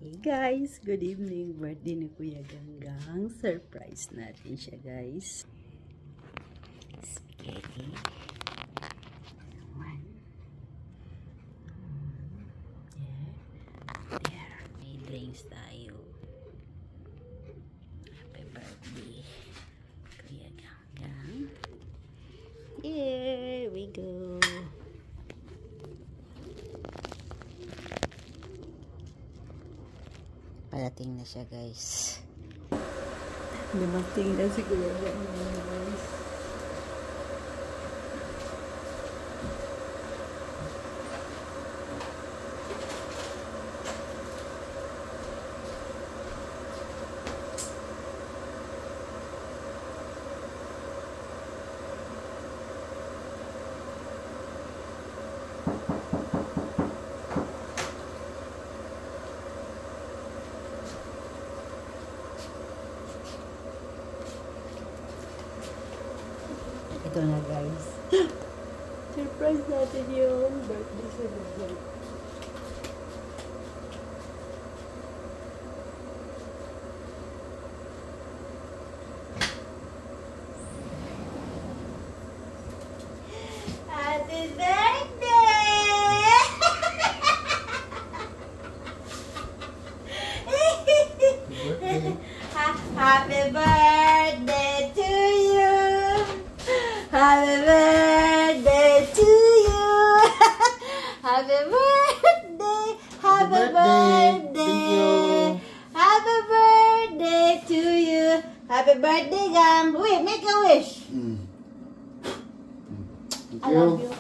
Hey guys, good evening. Birthday ni Kuya Ganggang. Surprise natin siya, guys. Spaghetti. One. There. May drinks tayo. Happy birthday, Kuya Ganggang. Here we go. Parating na siya, guys. Dumating na si Kuya Ganggang, guys. Ito na, guys. Surprise natin yung birthday celebration. Happy birthday! Happy birthday to you! Happy birthday to you! Happy birthday! Happy birthday! Happy birthday to you! Happy birthday, Gang! Wait, make a wish! I love you.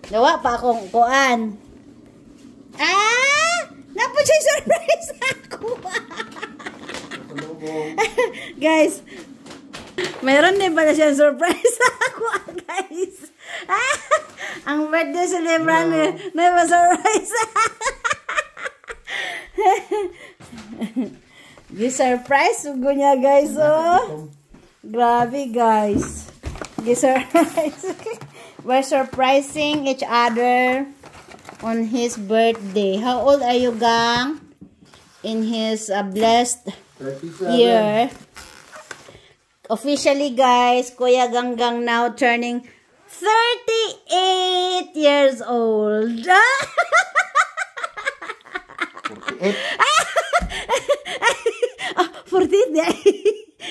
Gawa pa akong kuan. Napon siya surprise ako. Guys, mayroon din pala siya surprise ako, guys. Ang birthday celebration na surprise. Gi-surprise ugo niya, guys, oh. Grabe, guys. Gi-surprise. We're surprising each other on his birthday. How old are you, Gang? In his blessed 37 year. Officially, guys, Kuya Ganggang now turning 38 years old. 48?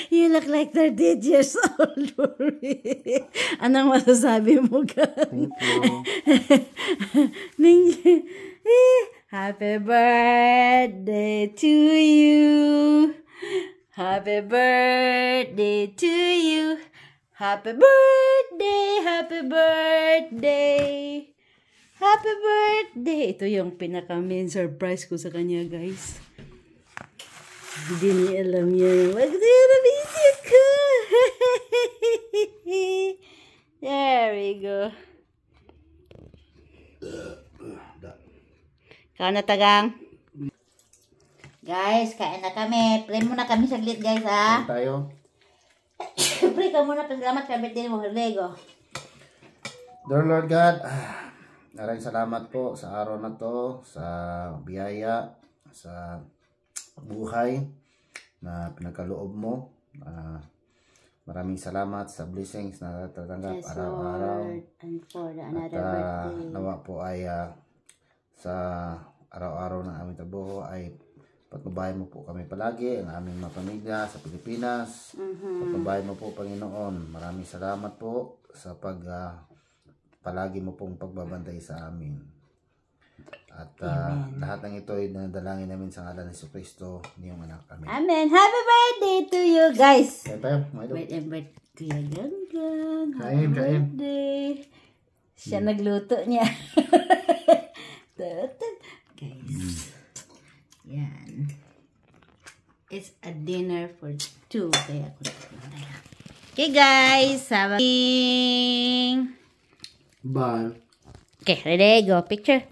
You look like 38 years old. Anong masasabi mo, Gang? Thank you. Happy birthday to you. Happy birthday to you. Happy birthday, happy birthday. Happy birthday. Ito yung pinaka-main surprise ko sa kanya, guys. Hindi niya alam yan. Mag-surprise ko. There we go. Kain na, Tagang. Guys, kain na kami. Pray muna kami saglit, guys, ha? Kain tayo. Pray ka muna. Pasalamat ka, birthday mo. Lego. Dear Lord God, maraming salamat po sa araw na to, sa biyaya, sa buhay na pinagkaloob mo. Maraming salamat sa blessings na natatanggap araw-araw. And for another birthday. Nawa po ay sa araw-araw ng aming trabaho ay patnubayan mo po kami palagi, ang aming mga pamilya sa Pilipinas. Patnubayan mo po, Panginoon. Maraming salamat po sa palagi mo pong pagbabantay sa amin. At lahat ng ito ay nanadalangin namin sa ngalan ni Jesucristo, niyong anak kami. Amen. Happy birthday to you, guys. Kaya tayo, mga idol. Wait, Kuya Ganggang. Kain, Happy kain. birthday. Siya nagluto niya. Guys. Yan. It's a dinner for 2. Kaya ako na. Okay, guys. Have a Bye. Okay, ready? Go. Picture.